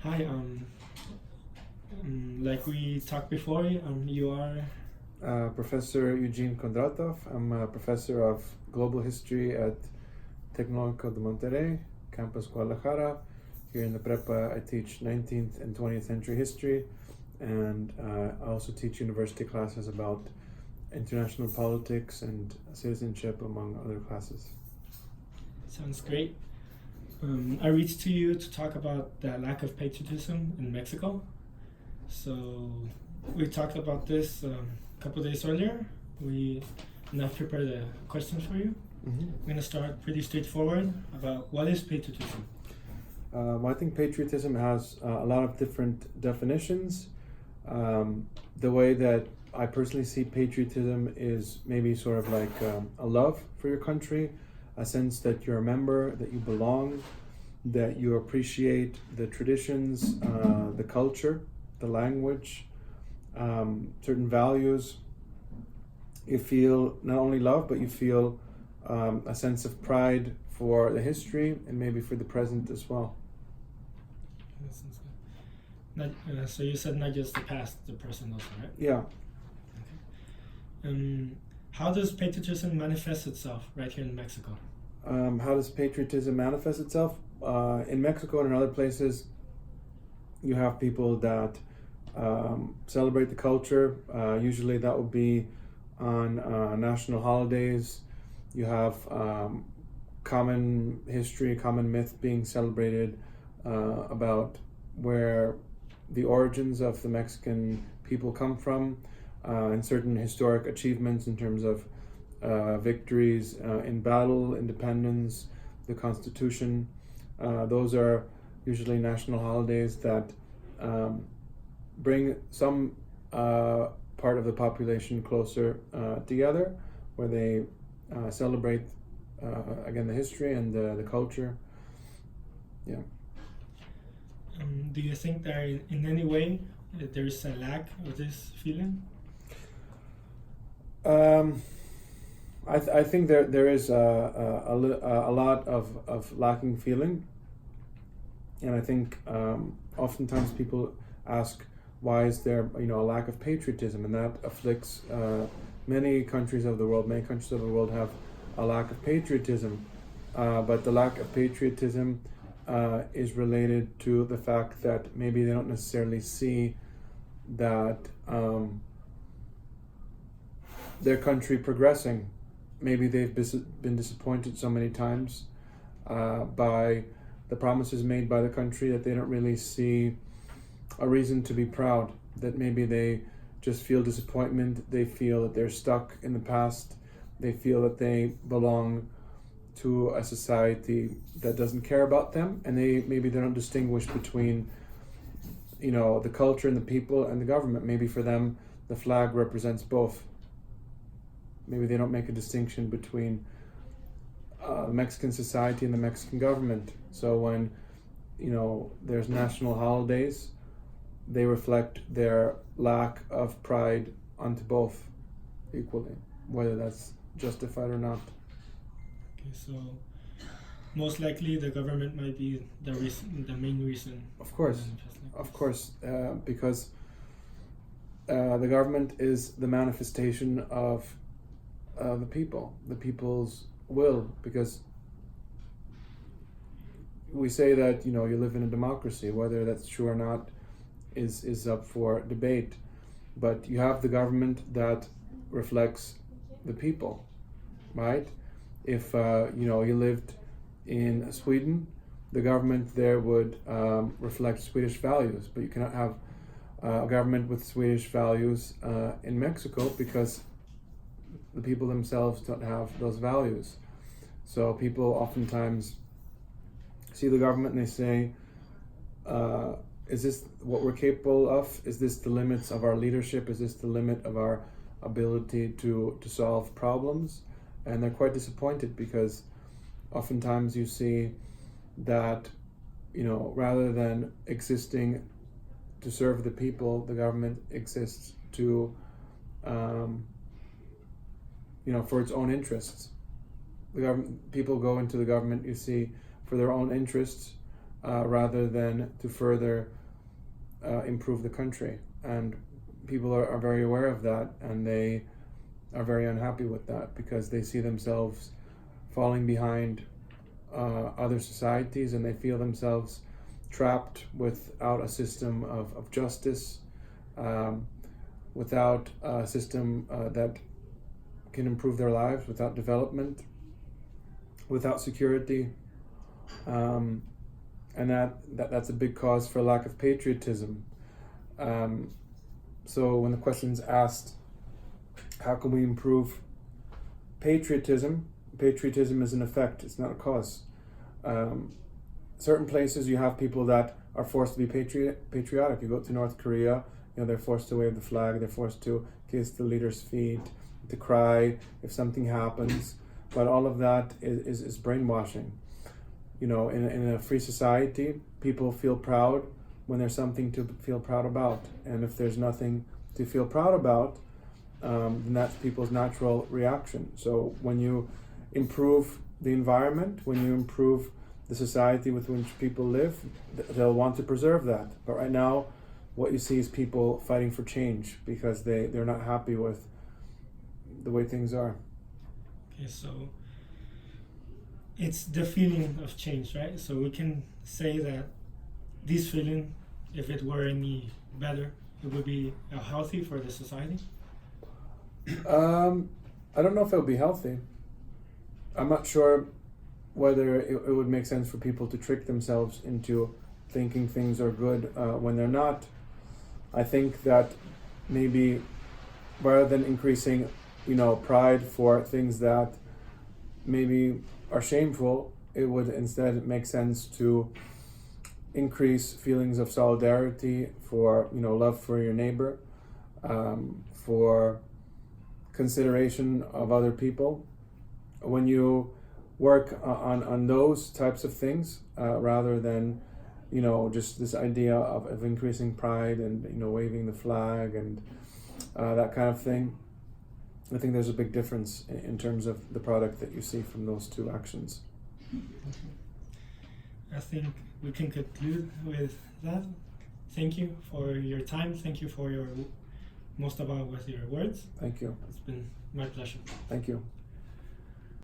Hi, like we talked before, you are. Professor Yevgeniy Kondratov. I'm a professor of global history at Tecnológico de Monterrey, campus Guadalajara. Here in the Prepa, I teach 19th and 20th century history, and I also teach university classes about international politics and citizenship, among other classes. Sounds great. I reached to you to talk about the lack of patriotism in Mexico. So we talked about this a couple days earlier. And I've prepared a question for you. Mm-hmm. I'm going to start pretty straightforward about what is patriotism. Well, I think patriotism has a lot of different definitions. The way that I personally see patriotism is maybe sort of like a love for your country, a sense that you're a member, that you belong, that you appreciate the traditions, the culture, the language, certain values. You feel not only love, but you feel a sense of pride for the history and maybe for the present as well. That sounds good. So you said not just the past, the present also, right? Yeah. Okay. How does patriotism manifest itself right here in Mexico? How does patriotism manifest itself? In Mexico and in other places, you have people that celebrate the culture. Usually that would be on national holidays. You have common history, common myth being celebrated about where the origins of the Mexican people come from, and certain historic achievements in terms of victories in battle, independence, the Constitution. Those are usually national holidays that bring some part of the population closer together, where they celebrate again the history and the culture. Yeah. Do you think that in any way there is a lack of this feeling? I think there is a lot of lacking feeling, and I think oftentimes people ask, why is there a lack of patriotism, and that afflicts many countries of the world. Many countries of the world have a lack of patriotism, but the lack of patriotism is related to the fact that maybe they don't necessarily see that their country progressing. Maybe they've been disappointed so many times by the promises made by the country that they don't really see a reason to be proud, that maybe they just feel disappointment, they feel that they're stuck in the past, they feel that they belong to a society that doesn't care about them, and they don't distinguish between the culture and the people and the government. Maybe for them the flag represents both. Maybe they don't make a distinction between the Mexican society and the Mexican government. So when there's national holidays, they reflect their lack of pride onto both equally, whether that's justified or not. Okay, so most likely the government might be the main reason. Of course, because the government is the manifestation of the people, the people's will. Because we say that you live in a democracy, whether that's true or not is up for debate, but you have the government that reflects the people, right? If you lived in Sweden, the government there would reflect Swedish values, but you cannot have a government with Swedish values in Mexico, because the people themselves don't have those values. So people oftentimes see the government and they say, is this what we're capable of? Is this the limits of our leadership? Is this the limit of our ability to solve problems? And they're quite disappointed, because oftentimes you see that rather than existing to serve the people, the government exists to for its own interests. People go into the government, you see, for their own interests, rather than to further improve the country. And people are very aware of that, and they are very unhappy with that because they see themselves falling behind other societies, and they feel themselves trapped without a system of justice, without a system that can improve their lives, without development, without security, and that's a big cause for lack of patriotism. So when the question's asked, how can we improve patriotism? Patriotism is an effect, it's not a cause. Certain places you have people that are forced to be patriotic. You go to North Korea, they're forced to wave the flag, they're forced to kiss the leader's feet, to cry if something happens. But all of that is brainwashing. In a free society, people feel proud when there's something to feel proud about. And if there's nothing to feel proud about, then that's people's natural reaction. So when you improve the environment, when you improve the society with which people live, they'll want to preserve that. But right now, what you see is people fighting for change because they're not happy with the way things are. Okay, so it's the feeling of change, right? So we can say that this feeling, if it were any better, it would be healthy for the society? I don't know if it would be healthy. I'm not sure whether it would make sense for people to trick themselves into thinking things are good when they're not. I think that maybe rather than increasing, pride for things that maybe are shameful, it would instead make sense to increase feelings of solidarity, for love for your neighbor, for consideration of other people. When you work on those types of things, rather than just this idea of increasing pride and waving the flag and that kind of thing, I think there's a big difference in terms of the product that you see from those two actions. I think we can conclude with that. Thank you for your time. Thank you for your most about with your words. Thank you. It's been my pleasure. Thank you.